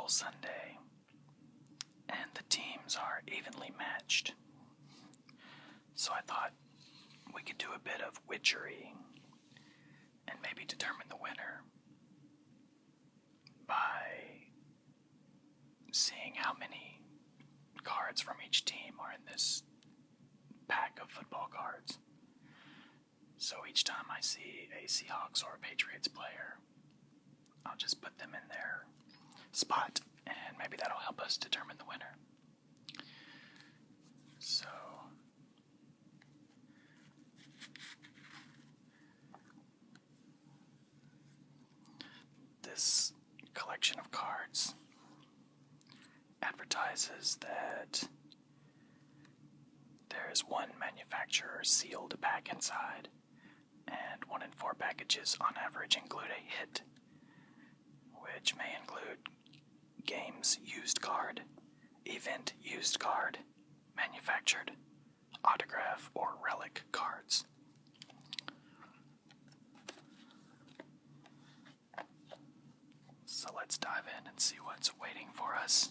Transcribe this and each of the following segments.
Bowl Sunday, and the teams are evenly matched. So I thought we could do a bit of witchery and maybe determine the winner by seeing how many cards from each team are in this pack of football cards. So each time I see a Seahawks or a Patriots player, I'll just put them in their spot, and maybe that'll help us determine the winner. So this collection of cards advertises that there is one manufacturer sealed pack inside, and 1 in 4 packages on average include a hit, which may include games used card, event used card, manufactured, autograph, or relic cards. So let's dive in and see what's waiting for us.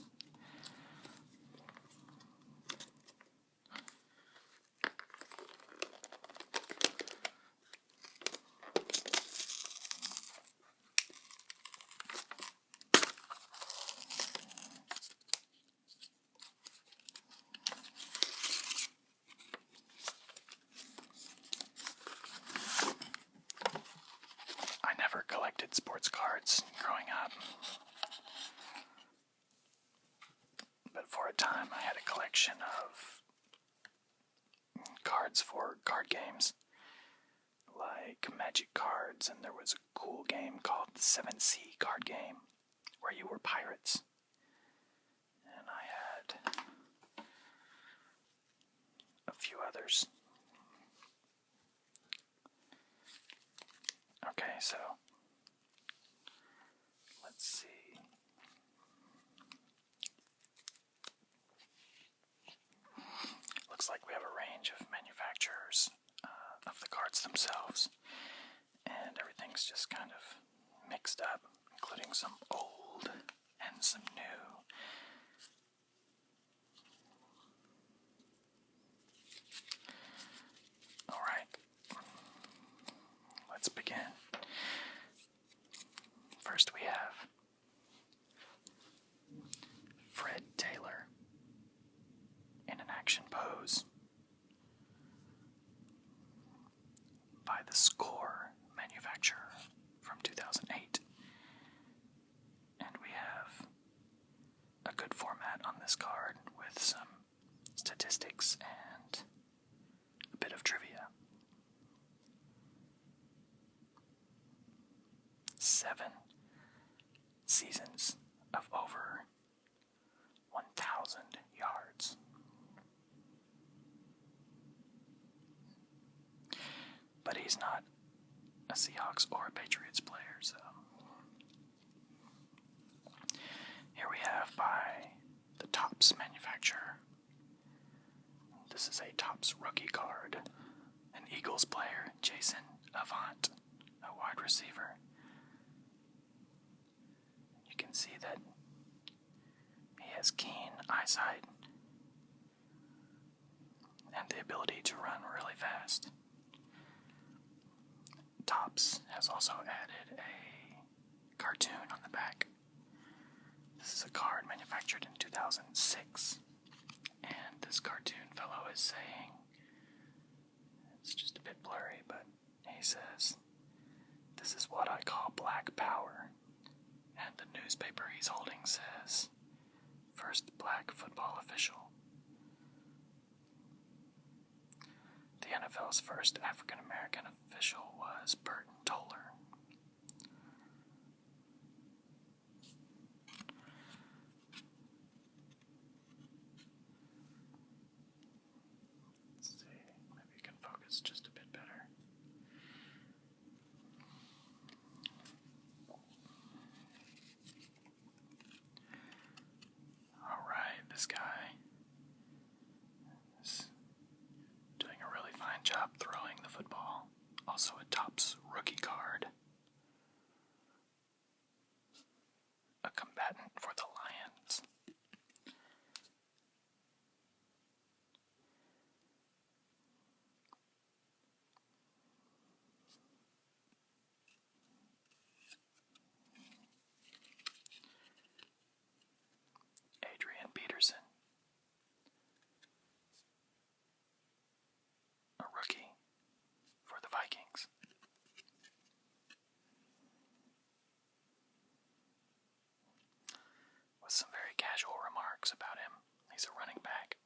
I never collected sports cards growing up, but for a time I had a collection of cards for card games, like Magic cards, and there was a cool game called the 7C card game, where you were pirates. And I had a few others. Okay, so let's see. Looks like we have a range of manufacturers of the cards themselves, and everything's just kind of mixed up, including some old and some new. Alright, let's begin. First we have Fred Taylor in an action pose by the Score manufacturer from 2008. And we have a good format on this card with some statistics and a bit of trivia. 7 seasons of over 1,000 yards. But he's not a Seahawks or a Patriots player, so here we have by the Topps manufacturer. This is a Topps rookie card. An Eagles player, Jason Avant, a wide receiver. You can see that he has keen eyesight and the ability to run really fast. Topps has also added a cartoon on the back. This is a card manufactured in 2006, and this cartoon fellow is saying, it's just a bit blurry, but he says, "This is what I call black power," and the newspaper he's holding says, "First black football official." The NFL's first African-American official was Burton Toller. Let's see, maybe you can focus just a bit better. Alright, this guy is doing a really fine job throwing the football. Also a Topps rookie card. with some very casual remarks about him. He's a running back.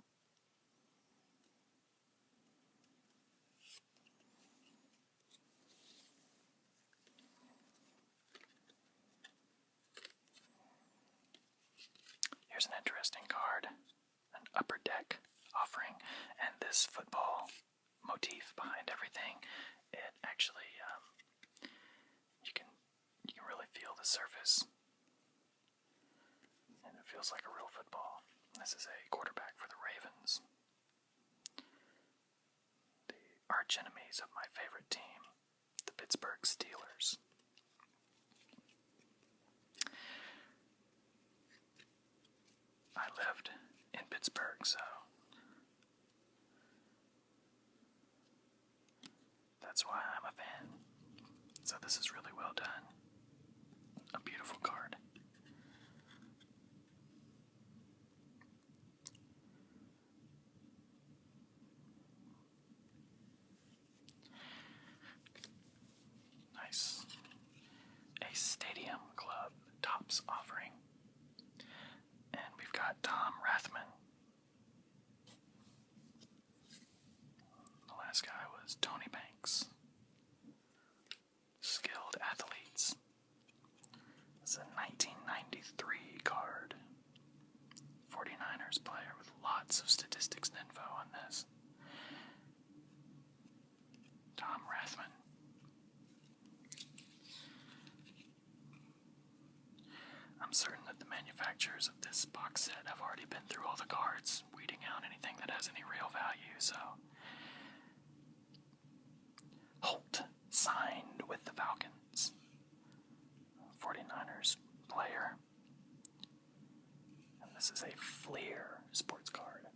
Here's an interesting card, an Upper Deck offering, and this football motif behind everything. It actually, you can really feel the surface, and it feels like a real football. This is a quarterback for the Ravens, the arch enemies of my favorite team, the Pittsburgh Steelers. I lived in Pittsburgh, so that's why I'm a fan. So this is really well done. A beautiful card. Nice. A Stadium Club Topps offering. And we've got Tom Rathman. The last guy was Tony Banks. Skilled Athletes. It's a 1993 card. 49ers player with lots of statistics and info on this. Tom Rathman. I'm certain that the manufacturers of this box set have already been through all the cards, weeding out anything that has any real value, so. Holt, signed with the Falcons. 49ers player. And this is a Fleer sports card.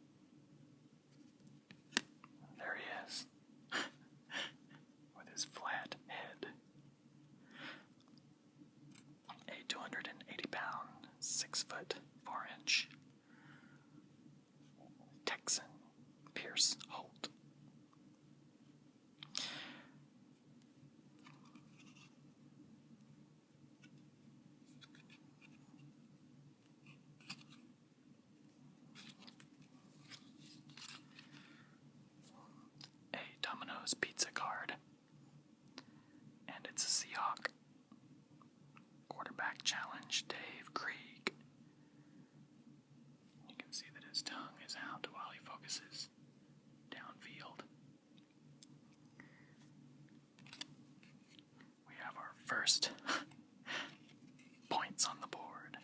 There he is. With his flat head. A 280-pound, 6-foot, 4-inch Texan Pierce Holt. A Domino's pizza card. And it's a Seahawk. Quarterback challenge, Dave Krieg. You can see that his tongue is out while he focuses downfield. We have our first points on the board.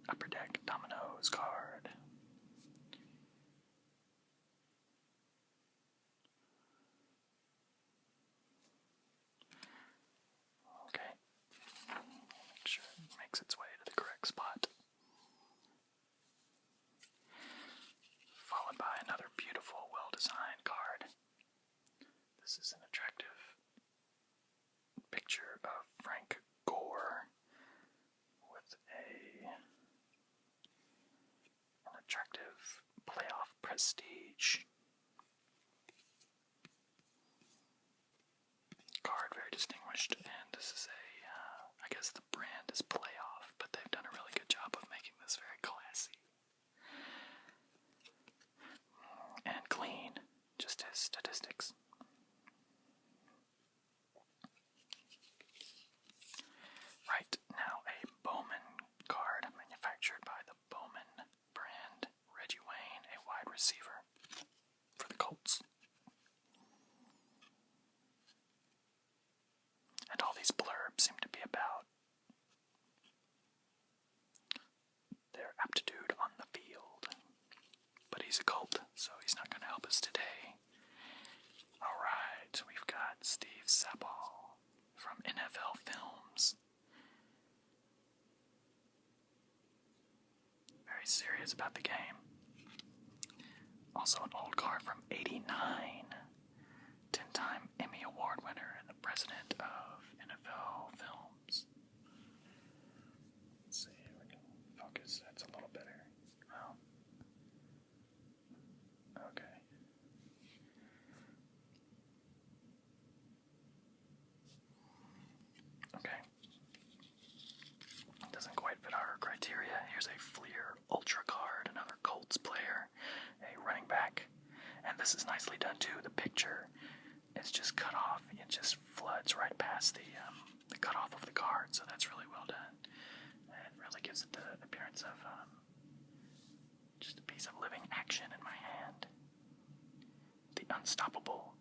Upper Deck Dominoes card. Okay. Make sure it makes its way to the correct spot. Followed by another beautiful, well-designed card. This is an attractive picture of Frank Gore with an attractive playoff prestige card, very distinguished, and this is I guess the brand is Playoff, but they've done a really good job of making this very classy and clean, just his statistics. Right, now a Bowman card manufactured by the Bowman brand. Reggie Wayne, a wide receiver for the Colts. And all these blurbs seem to be about their aptitude on the field. But he's a Colt, so he's not going to help us today. Alright, we've got Steve Sabol from NFL Films. Very serious about the game. Also an old card from '89. 10-time Emmy Award winner and the president of NFL Films. Let's see if we can focus. That's a little better. Well, okay. Okay. Doesn't quite fit our criteria. this is nicely done too. The picture is just cut off. It just floods right past the cutoff of the card, so that's really well done. It really gives it the appearance of just a piece of living action in my hand. The unstoppable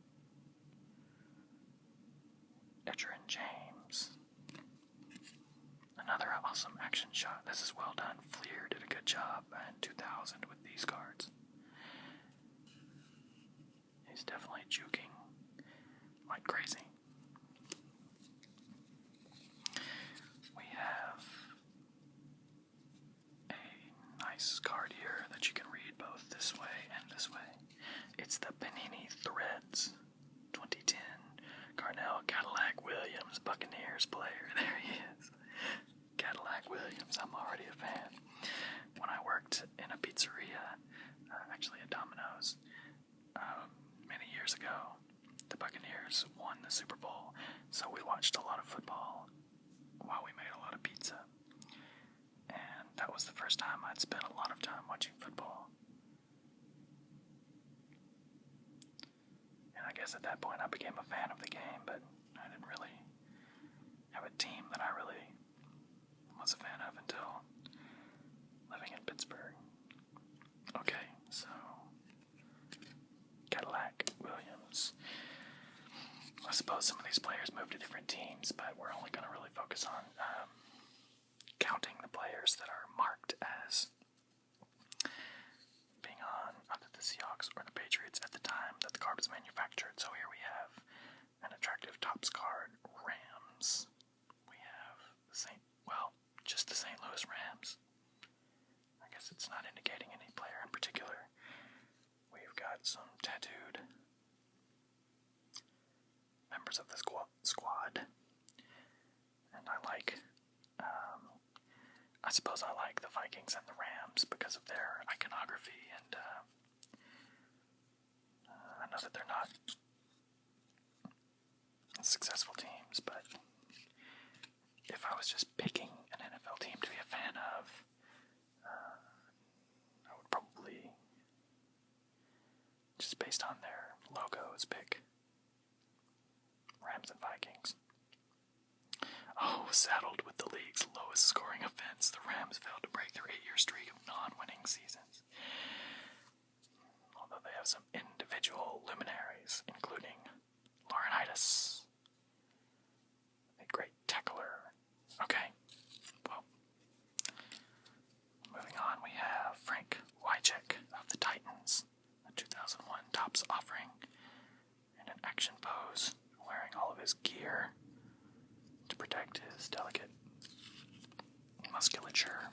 Edgerrin James. Another awesome action shot. This is well done. Fleer did a good job in 2000 with these cards. He's definitely juking like crazy. We have a nice card here that you can read both this way and this way. It's the Panini Threads 2010 Carnell Cadillac Williams Buccaneers player. There he is. Cadillac Williams. I'm already a fan. When I worked in a pizzeria, actually at Domino's, many years ago, the Buccaneers won the Super Bowl, so we watched a lot of football while we made a lot of pizza. And that was the first time I'd spent a lot of time watching football. And I guess at that point I became a fan of the game, but I didn't really have a team that I really was a fan of until living in Pittsburgh. Okay, so Cadillac Williams. I suppose some of these players moved to different teams, but we're only going to really focus on counting the players that are marked as being on either the Seahawks or the Patriots at the time that the card was manufactured. So here we have an attractive Topps card, Rams. We have just the St. Louis Rams. I guess it's not indicating any player in particular. We've got some tattooed members of the squad. And I suppose I like the Vikings and the Rams because of their iconography, and I know that they're not successful teams, but if I was just picking an NFL team to be a fan of, I would probably, just based on their logos, pick Rams and Vikings. Oh, saddled with the league's lowest scoring offense, the Rams failed to break their 8-year streak of non-winning seasons. Although they have some individual luminaries, including Laurinaitis, a great tackler. Okay, well, moving on, we have Frank Wycheck of the Titans, a 2001 Topps offering, in an action pose, wearing all of his gear to protect his delicate musculature.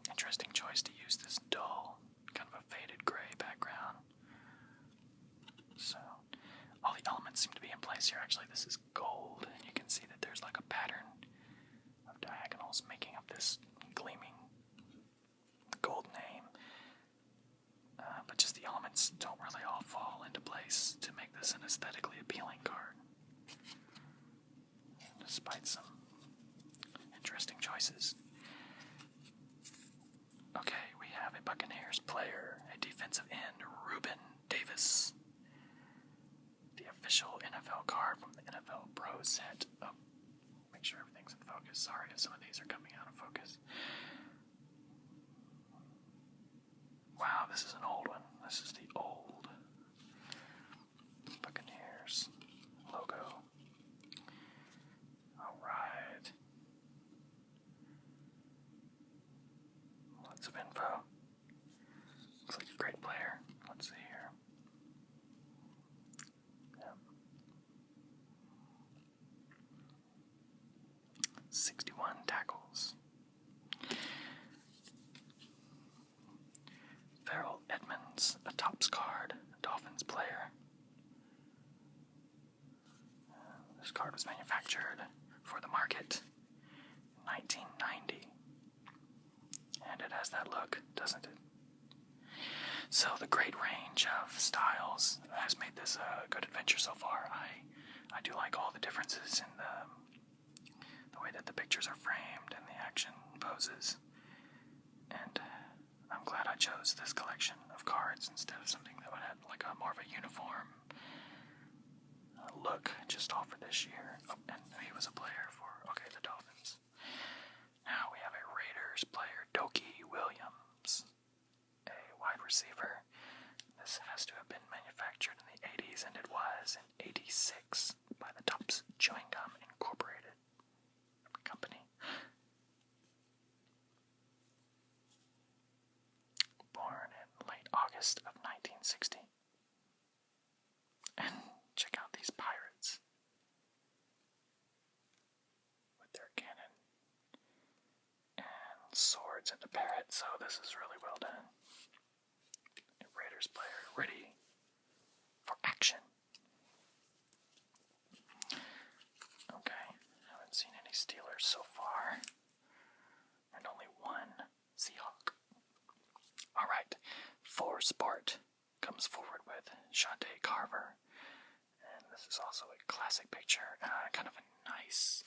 Interesting choice to use this dull, kind of a faded gray background. So, all the elements seem to be in place here. Actually, this is gold, and you can see that there's like a pattern of diagonals making up this gleaming gold name. But just the elements don't really all fall into place to make this an aesthetically appealing card, despite some interesting choices. Okay, we have a Buccaneers player, a defensive end, Reuben Davis. The official NFL card from the NFL Pro set. Oh, make sure everything's in focus. Sorry if some of these are coming out of focus. Wow, this is an old one. This is the old Buccaneers logo. Alright. Lots of info. Looks like a great player. Let's see here. Yep. 61 tackles. Farrell Edmonds, a Topps card, a Dolphins player. This card was manufactured for the market in 1990. And it has that look, doesn't it? So the great range of styles has made this a good adventure so far. I do like all the differences in the way that the pictures are framed and the action poses. And I'm glad I chose this collection of cards instead of something that would have like a more of a uniform look just all for this year. Oh, and he was a player for, the Dolphins. Now we have a Raiders player, Doki Williams, a wide receiver. This has to have been manufactured in the 80s, and it was in 86 by the Tops Chewing Gum Incorporated company. Born in late August of 1960. And check out these pirates with their cannon and swords and a parrot, so this is really well done. A Raiders player ready for action. Okay, haven't seen any Steelers so far, and only one Seahawk. Alright, For Sport comes forward with Shantae Carver. And this is also a classic picture, kind of a nice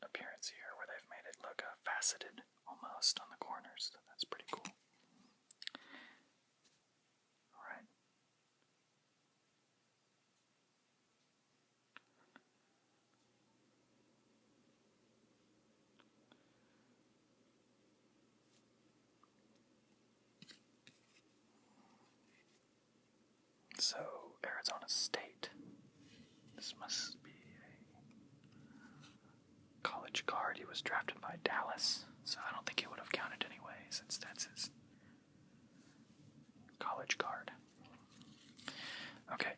appearance here where they've made it look faceted almost on the corners. So that's pretty cool. Alright. So, Arizona State. This must be a college card. He was drafted by Dallas, so I don't think he would have counted anyway, since that's his college card. Okay,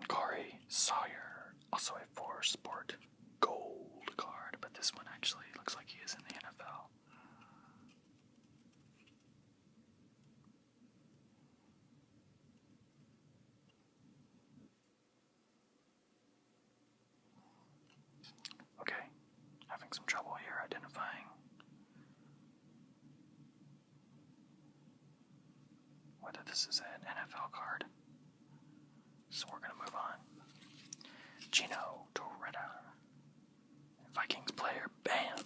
Corey Sawyer, also a For Sport gold card, but this one actually looks like he is in the NFL. Okay, having some trouble here identifying whether this is an NFL card. So we're going to move on. Gino Torretta, Vikings player, bam!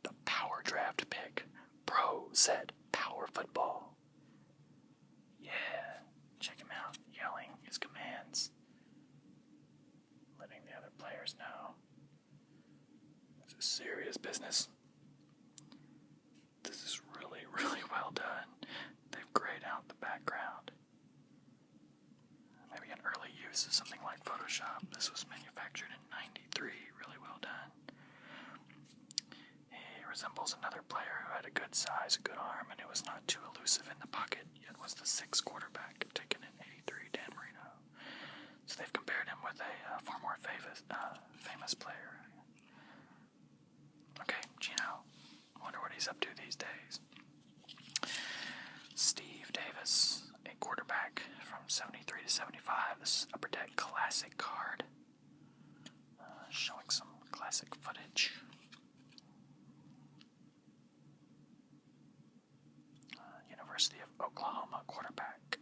The power draft pick, Pro Set Power Football. Yeah, check him out, yelling his commands, letting the other players know this is serious business. This is really, really well done. They've grayed out the background. Maybe an early use of something like Photoshop. This was manufactured in '93. Really well done. He resembles another player who had a good size, a good arm, and who was not too elusive in the pocket, yet was the sixth quarterback taken in '83, Dan Marino. So they've compared him with a far more famous player. Okay, Gino. Wonder what he's up to these days. Steve Davis, a quarterback from 73 to 75. This is Upper Deck Classic card. Showing some classic footage. University of Oklahoma quarterback.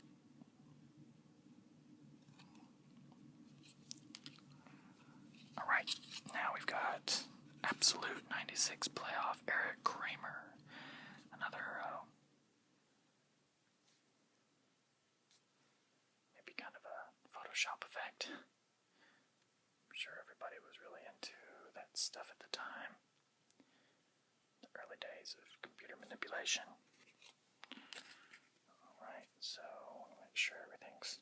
Alright, now we've got Absolute 96 playoff Eric Kramer. Another maybe kind of a Photoshop effect. I'm sure everybody was really into that stuff at the time. The early days of computer manipulation. Alright, so make sure everything's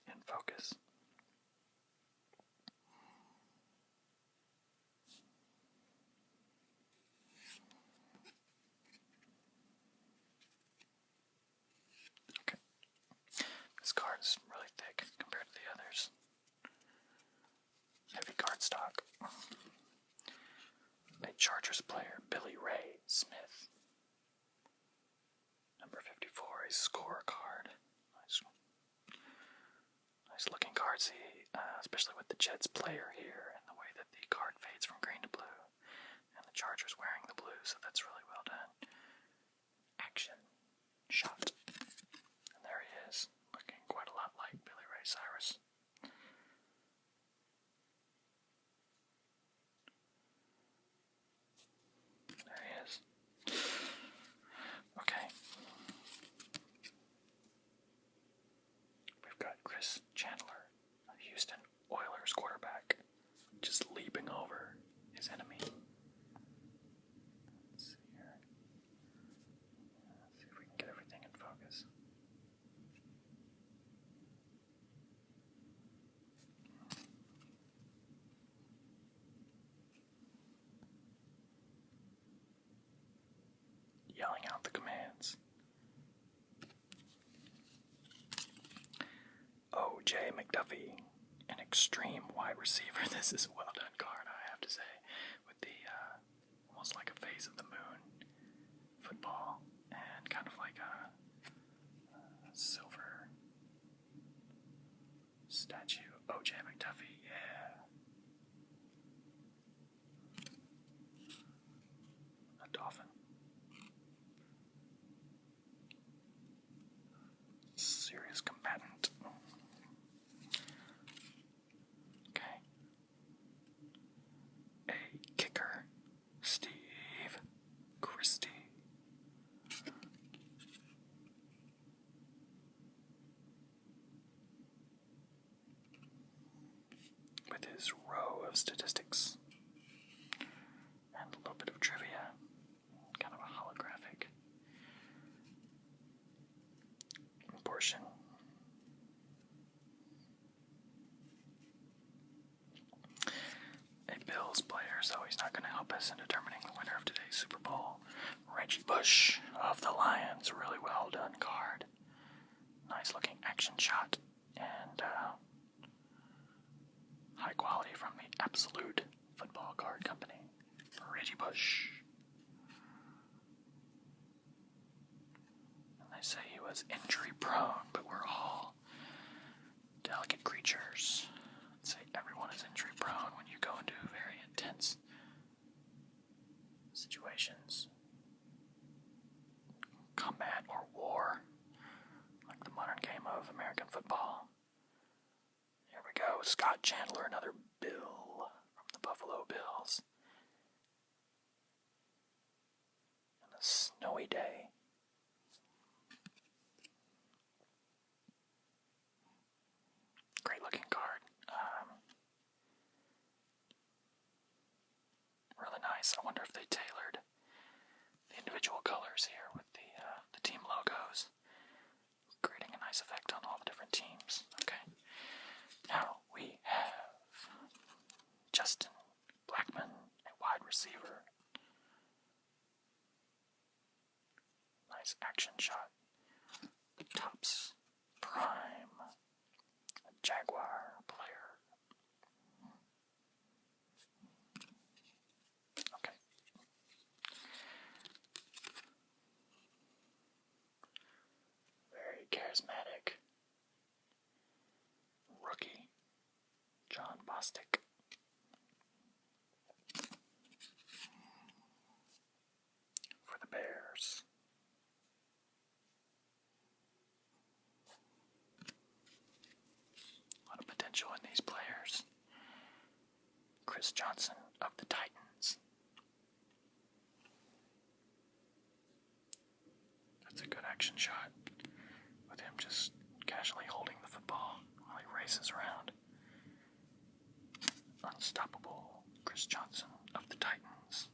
in focus. Okay. This card is really thick compared to the others. Heavy cardstock. A Chargers player, Billy Ray Smith. Number 54, a score card. Nice looking card, see, especially with the Jets player here and the way that the card fades from green to blue. And the Chargers wearing the blue, so that's really well done. Action. Shot. And there he is, looking quite a lot like Billy Ray Chris Chandler, a Houston Oilers quarterback, just leaping over his enemy. Let's see here. Let's see if we can get everything in focus. Yelling out the commands. O.J. McDuffie, an extreme wide receiver. This is a well done card, I have to say, with the almost like a phase of the moon football and kind of like a silver statue. O.J. McDuffie, yeah. A dolphin. Serious combatant. Okay. A kicker, Steve Christie. With his row of statistics and a little bit of trivia, kind of a holographic portion. A Bills player, so he's not going to help us in determining the winner of today's Super Bowl. Reggie Bush of the Lions, really well done card. Nice looking action shot and high quality from the Absolute Football Card Company. Reggie Bush. And they say he was injury prone, but we're all delicate creatures. I'd say everyone is injury prone when you go into very intense situations. Combat or war, like the modern game of American football. Here we go, Scott Chandler, another Bill from the Buffalo Bills. On a snowy day. Great looking card. Really nice. I wonder if they tailored the individual colors here with the team logos, creating a nice effect on all the different teams. Okay. Now we have Justin Blackmon, a wide receiver. Nice action shot. The Topps Prime, a Jaguar player. Okay. Very charismatic rookie, John Bostic. For the Bears. A lot of potential in these players. Chris Johnson of the Titans. That's a good action shot with him just casually holding the football while he races around. Unstoppable Chris Johnson of the Titans.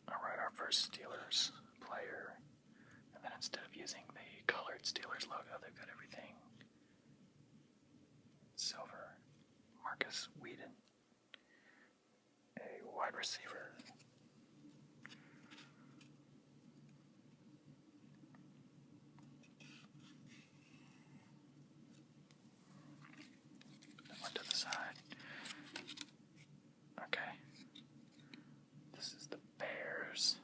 Alright, our first Steelers player. And then instead of using the colored Steelers logo, they've got everything silver. Marcus Whedon, a wide receiver. That went to the side. Okay. This is the Bears.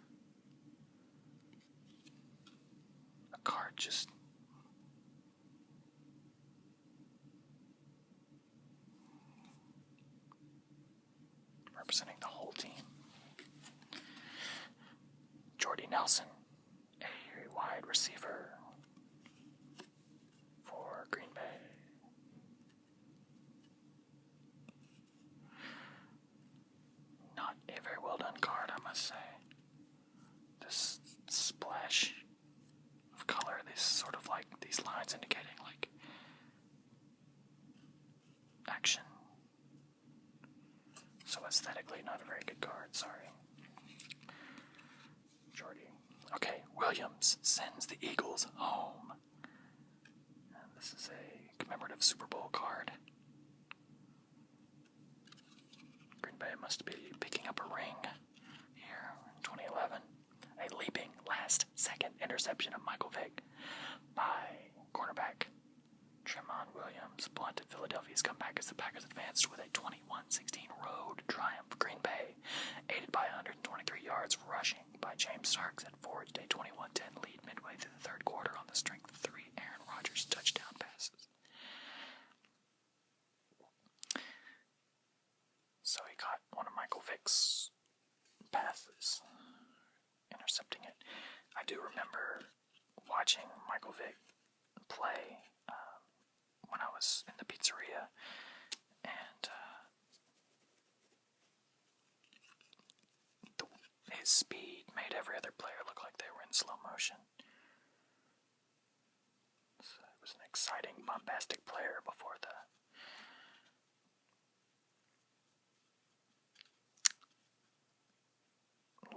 A card just representing the whole team. Jordy Nelson, a wide receiver for Green Bay. Not a very well done card, I must say. sorry. Jordy. Okay, Williams sends the Eagles home. And this is a commemorative Super Bowl card. Green Bay must be picking up a ring here in 2011. A leaping last-second interception of Michael Vick by cornerback Tremont Williams blunted Philadelphia's comeback as the Packers advanced with a 21-16 road triumph. Green Bay, aided by 123 yards rushing by James Starks, had forged a 21-10 lead midway through the third quarter on the strength of 3 Aaron Rodgers touchdown passes. So he caught one of Michael Vick's passes, intercepting it. I do remember watching Michael Vick play when I was in the pizzeria, and his speed made every other player look like they were in slow motion. So it was an exciting, bombastic player before the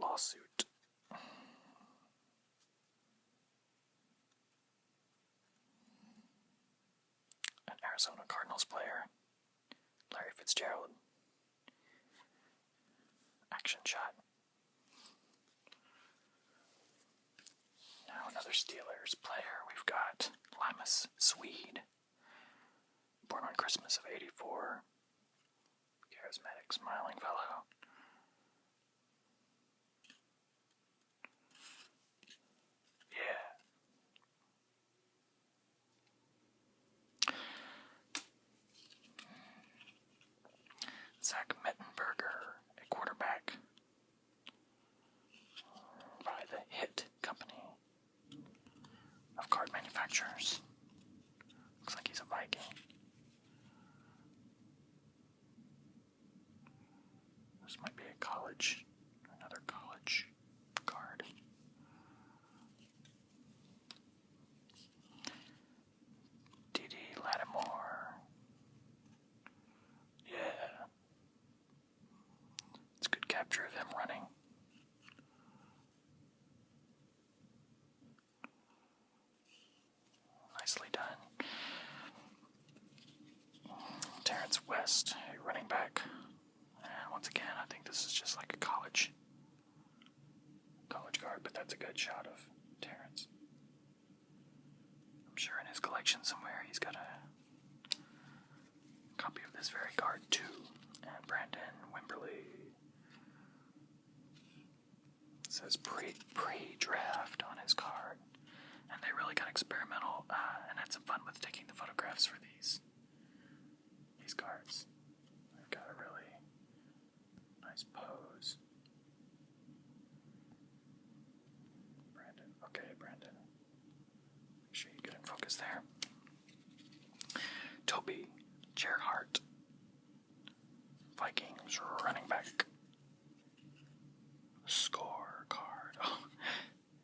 lawsuit. An Arizona Cardinals player, Larry Fitzgerald. Action shot. Now another Steelers player. We've got Limas Swede, born on Christmas of '84. Charismatic, smiling fellow. Yeah. Zach Mettenberger, a quarterback by the Hit Company of card manufacturers. Looks like he's a Viking. This might be a college, another college card. D.D. Lattimore. Yeah. It's a good capture of him running. Nicely done. Terrence West, a running back. And once again, I think this is just like a college card, but that's a good shot of Terrence. I'm sure in his collection somewhere he's got a copy of this very card too. And Brandon Wimberly. It says pre-draft on his card. And they really got experimental and had some fun with taking the photographs for these cards. They've got a really nice pose. Brandon. Okay, Brandon. Make sure you get in focus there. Toby Gerhardt, Vikings running back. Score card. Oh,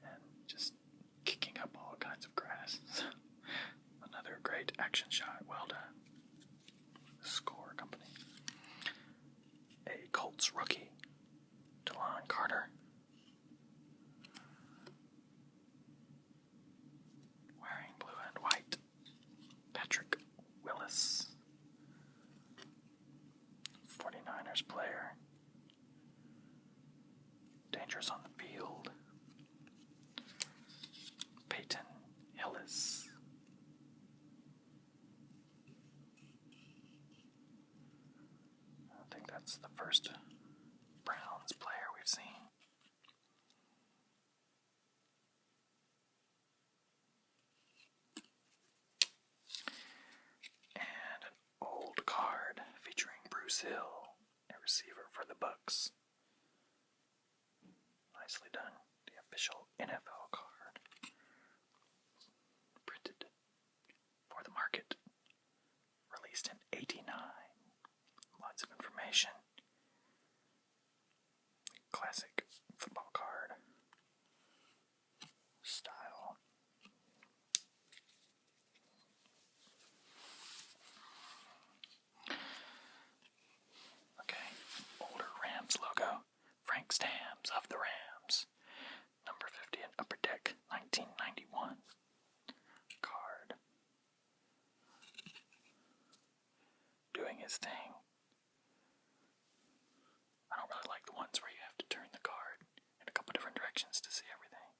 and just kicking up all kinds of grass. Another great action shot. Well done. Score Company. A Colts rookie, DeLon Carter. Wearing blue and white, Patrick Willis. 49ers player. Dangerous on the field. Peyton Hillis. I think that's the first Browns player we've seen. And an old card featuring Bruce Hill, a receiver for the Bucks. Nicely done. The official NFL card. Printed for the market. Released in '89. Lots of information. Classic football card style. Okay, older Rams logo. this thing. I don't really like the ones where you have to turn the card in a couple different directions to see everything.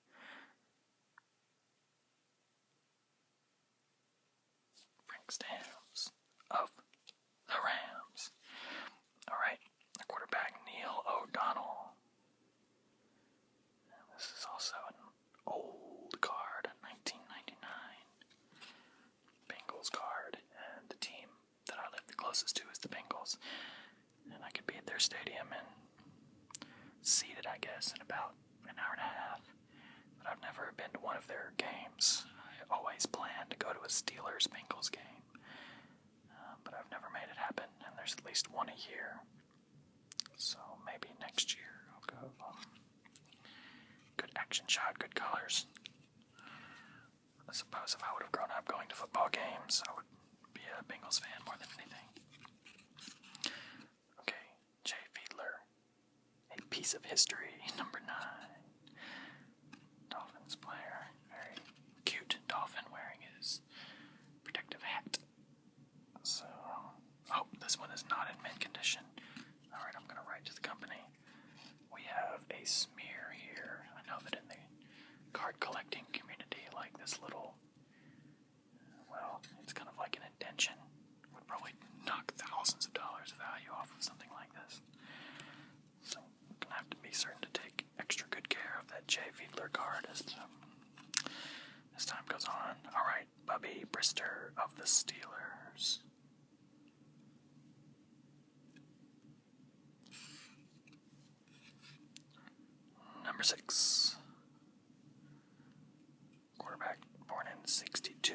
Frank Stamps of the Rams. Alright, the quarterback Neil O'Donnell. And this is also an old card, a 1999 Bengals card, and the team that I live the closest to is the Bengals. And I could be at their stadium and see it, I guess, in about an hour and a half. But I've never been to one of their games. I always plan to go to a Steelers-Bengals game. But I've never made it happen, and there's at least one a year. So maybe next year I'll go. Good action shot, good colors. I suppose if I would have grown up going to football games, I would be a Bengals fan more than anything. Okay, Jay Fiedler. A piece of history, number 9. Dolphins player. Very cute dolphin wearing his protective hat. So, oh, this one is not in mint condition. Alright, I'm going to write to the company. We have a smear here. I know that in the card collecting community, like this little, well, it's kind of like an indention. Would probably knock thousands of dollars of value off of something like this. So I'm going to have to be certain to take extra good care of that Jay Fiedler card as time goes on. Alright, Bubby Brister of the Steelers. Number 6. Quarterback born in 62.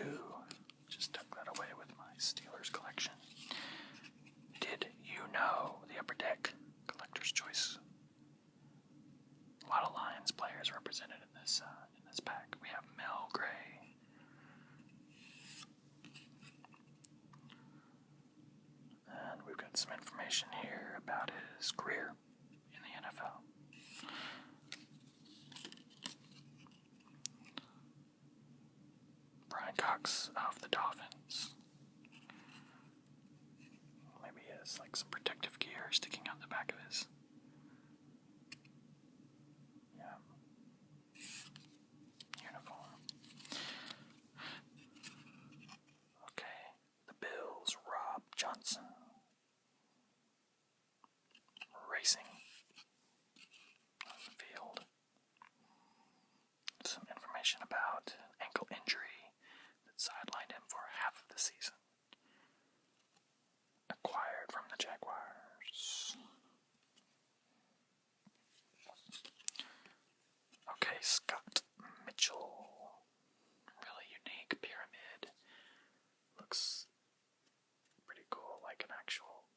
Just tuck that away with my Steelers collection. Did you know the Upper Deck Collector's Choice? A lot of Lions players represented in this pack. We have Mel Gray. And we've got some information here about his career in the NFL. Brian Cox of the Dolphins. Maybe he has like some protective gear sticking out the back of his. Yeah. Uniform. Okay. The Bills, Rob Johnson. Racing on the field. Some information about an ankle injury that sidelined him for half of the season. Acquired from the Jaguars. Okay, Scott Mitchell. Really unique pyramid. Looks pretty cool, like an actual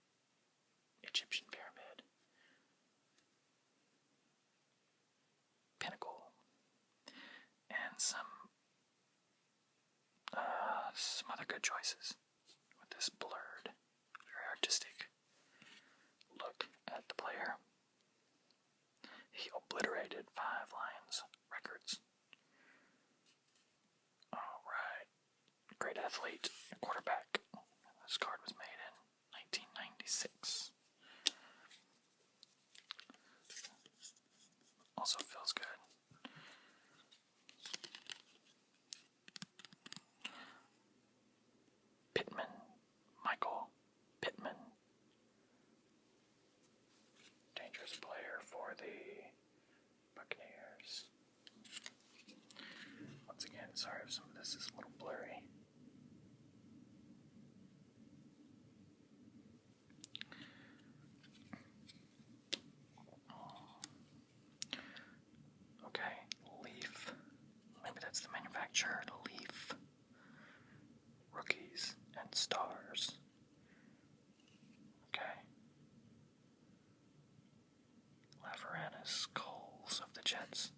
Egyptian pyramid. Pinnacle. And some other good choices with this blurred, very artistic look at the player. He obliterated 5 Lions records. Alright. Great athlete, quarterback. This card was made in 1996. Also feels good. Pittman, Michael Pittman. Dangerous player for the Buccaneers. Once again, sorry if some of this is a little blurry. Okay, Leaf. Maybe that's the manufacturer. Leaf. Rookies and stars. Okay. Laferanis Coles of the Jets.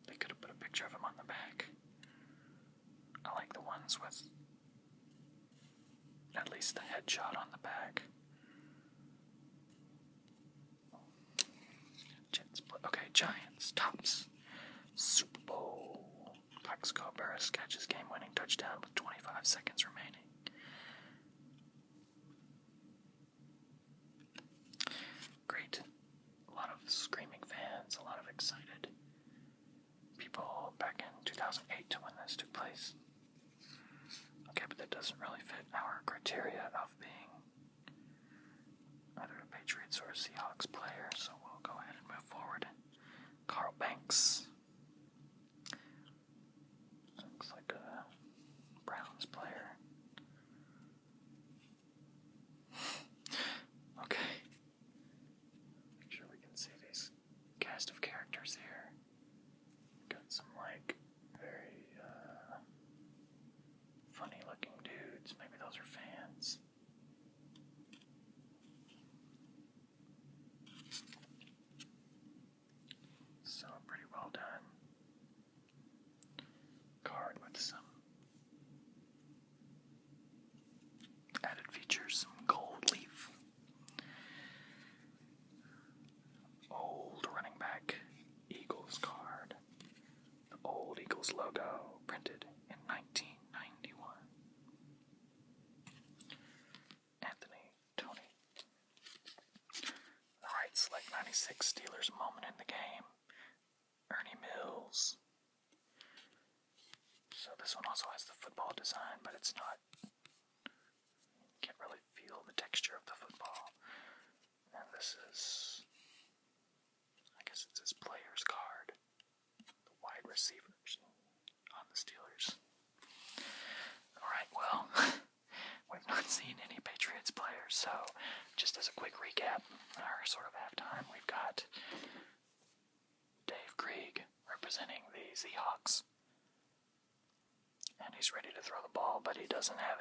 They could have put a picture of him on the back. I like the ones with at least the headshot on the back. Jets. Okay, Giants. Tops. Super Bowl. Plaxico Burress catches game-winning touchdown. touchdown with 25 seconds remaining. Great. A lot of screaming fans, a lot of excited people back in 2008 when this took place. Okay, but that doesn't really fit our criteria of being either a Patriots or a Seahawks player, so we'll go ahead and move forward. Carl Banks. Looks like a Browns player. Okay. Make sure we can see these cast of characters here. Got some, like, very, funny looking dudes. Maybe those are fans. So, pretty well done. Card with some added features, some gold leaf. Old running back Eagles card. The old Eagles logo printed in 1991. Anthony Tony. Alright, select 96 Steelers moment in the game. Ernie Mills. So this one also has the football design, but it's not. You can't really feel the texture of the football. And this is, I guess it's his player's card. The wide receivers on the Steelers. Alright, well, we've not seen any Patriots players, so just as a quick recap, our sort of halftime, we've got Dave Krieg representing the Seahawks. And he's ready to throw the ball, but he doesn't have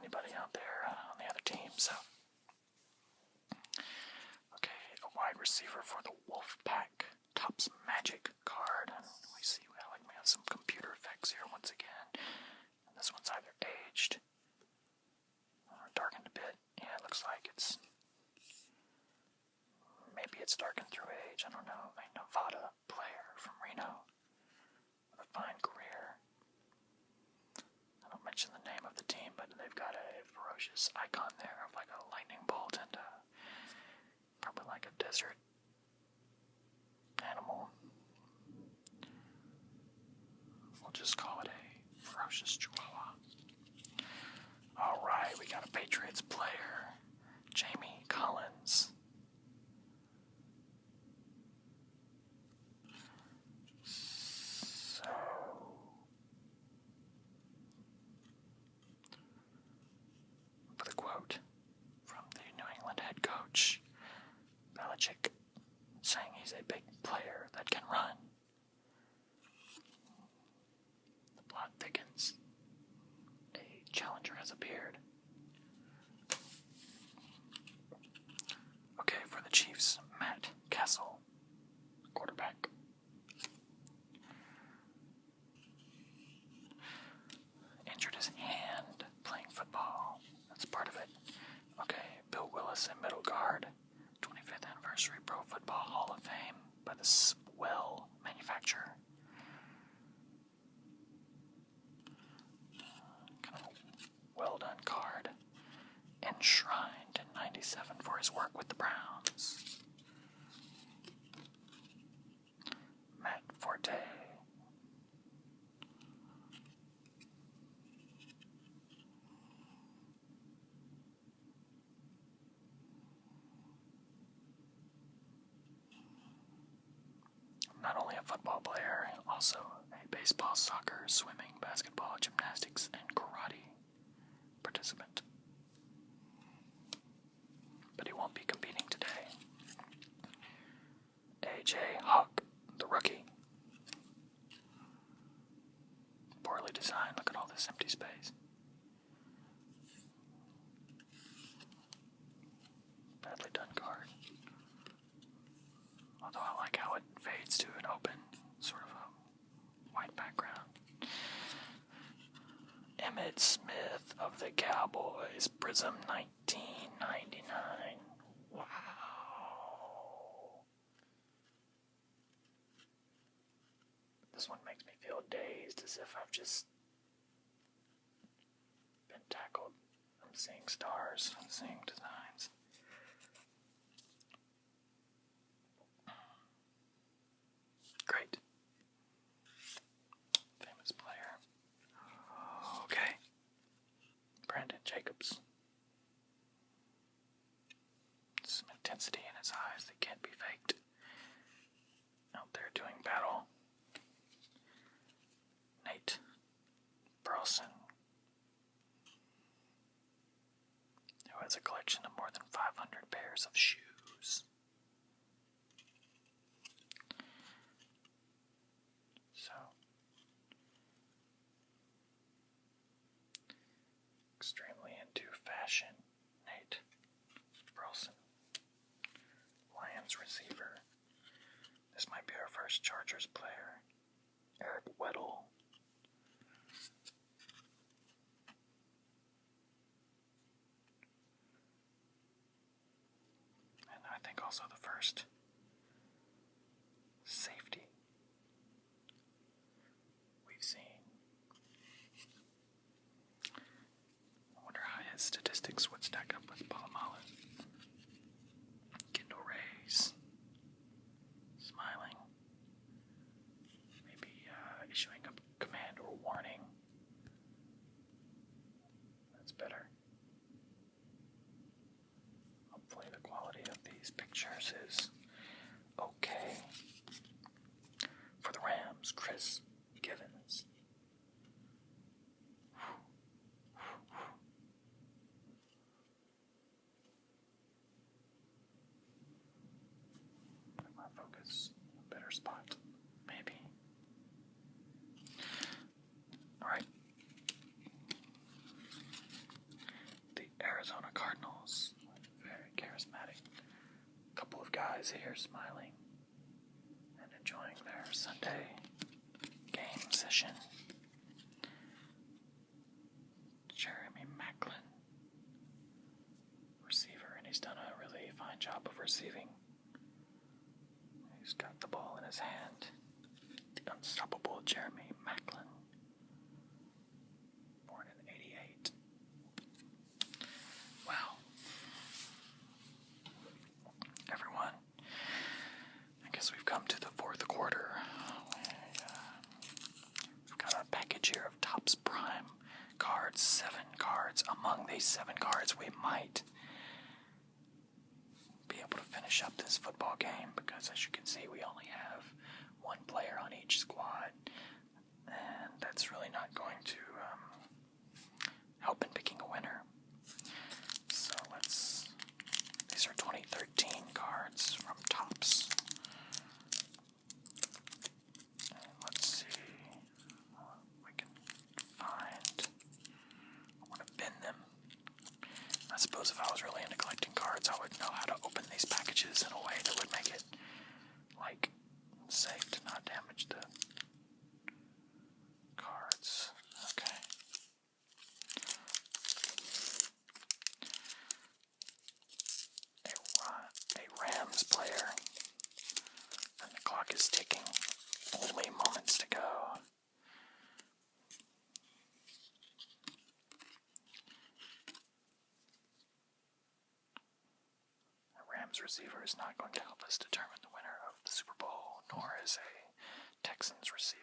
anybody out there on the other team, so. Okay, a wide receiver for the Wolfpack. Topps Magic card. And we see we have some computer effects here once again. And this one's either aged or darkened a bit. Yeah, it looks like it's. Maybe it's darkened through age. I don't know. A Nevada player from Reno with a fine career. I don't mention the name of the team, but they've got a ferocious icon there of like a lightning bolt and probably like a desert animal. We'll just call it a ferocious chihuahua. Alright, we got a Patriots player, Jamie Collins. So, with a quote from the New England head coach, Belichick, saying he's a big player that can run. The plot thickens. A challenger has appeared. Okay, for the Chiefs, Matt Castle, quarterback. Injured his hand playing football. That's part of it. Okay, Bill Willis, a middle guard. 25th Anniversary Pro Football Hall of Fame by the Swell manufacturer. Kind of a well done card. Enshrined in 97 for his work with the Browns. Matt Forte. Not only a football player, also a baseball, soccer, swimming, basketball, gymnastics, and karate participant. But he won't be competing today. A.J. Hawk, the rookie. Poorly designed. Look at all this empty space. Badly done card. Although I like how it fades to an open, sort of a white background. Emmitt Smith of the Cowboys, Prism 1999. Wow. This one makes me feel dazed, as if I've just been tackled. I'm seeing stars, I'm seeing designs. Great. Famous player. Okay. Brandon Jacobs. Some intensity in his eyes that can't be faked. Out there doing battle. Nate Burleson, who has a collection of more than 500 pairs of shoes. So, extremely into fashion, Nate Burleson. Lions receiver. This might be our first Chargers player. Eric Weddle. And I think also the first safety we've seen. I wonder how his statistics would stack up with Palomalu. Kendall Rays. Smiling. Maybe issuing a command or warning. That's better. Hopefully the quality of these pictures is okay. For the Rams, Chris Givens. Put my focus in a better spot, maybe. Alright. The Arizona Cardinals. Very charismatic. Couple of guys here smiling and enjoying their Sunday game session. Jeremy Maclin, receiver, and he's done a really fine job of receiving. He's got the ball in his hand. The unstoppable Jeremy Maclin, born in '88. Wow. Everyone, I guess we've come to the fourth quarter. We've got a package here of Topps Prime cards, 7 cards. Among these 7 cards, we might be able to finish up this football game because, as you can see, we only have 1 player on each squad, and that's really not going to help in picking a winner. So these are 2013 cards from Topps. And let's see what we can find. I want to bin them. I suppose if I was really into collecting cards, I would know how to open these packages in a way that would make it, like, safe to not damage the cards. Okay. A Rams player. And the clock is ticking. Only moments to go. A Rams receiver is not going to help us determine the winner of the Super Bowl, nor is a Texans receiver.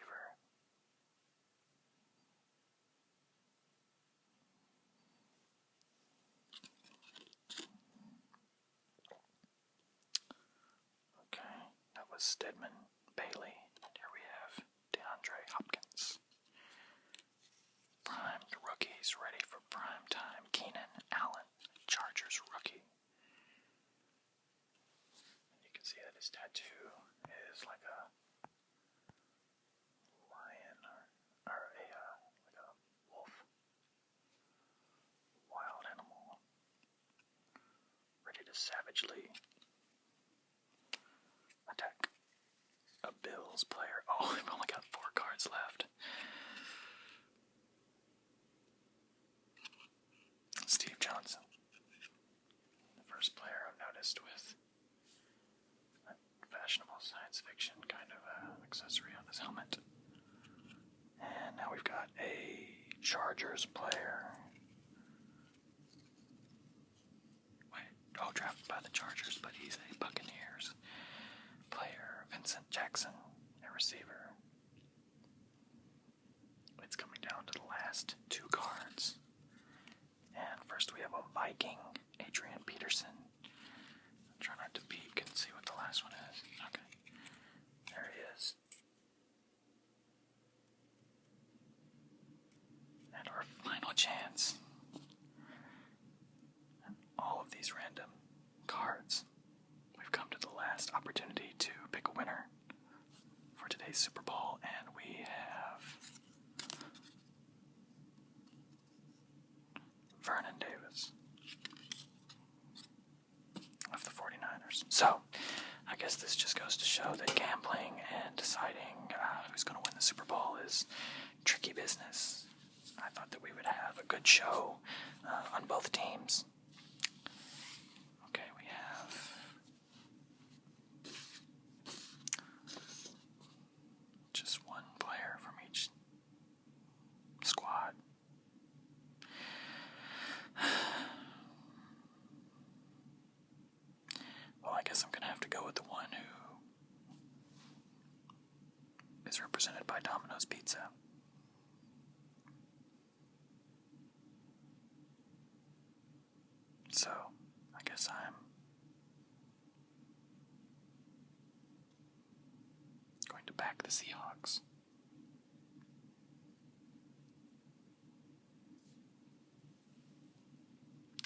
Okay, that was Stedman Bailey, and here we have DeAndre Hopkins. Primed rookies ready for prime time. Keenan Allen, Chargers rookie. And you can see that his tattoo is like a lion or like a wolf, wild animal, ready to savagely attack a Bills player. Oh, I've only got 4 cards left. Steve Johnson, the first player I've noticed with a fashionable science fiction kind of accessory on his helmet. got a Chargers player. Drafted by the Chargers, but he's a Buccaneers player. Vincent Jackson, a receiver. It's coming down to the last two cards. And first we have a Viking, Adrian Peterson. Try not to peek and see what the last one is. Okay. There he is. And our final chance. And all of these random cards. We've come to the last opportunity to pick a winner for today's Super Bowl, and we have Vernon Davis of the 49ers. So, I guess this just goes to show that gambling and deciding who's going to win the Super Bowl is tricky business. I thought that we would have a good show on both teams. Okay, we have just one player from each squad. Well, I guess I'm going to have to go with the one who is represented by Domino's Pizza. So, I guess I'm going to back the Seahawks.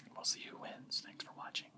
And we'll see who wins. Thanks for watching.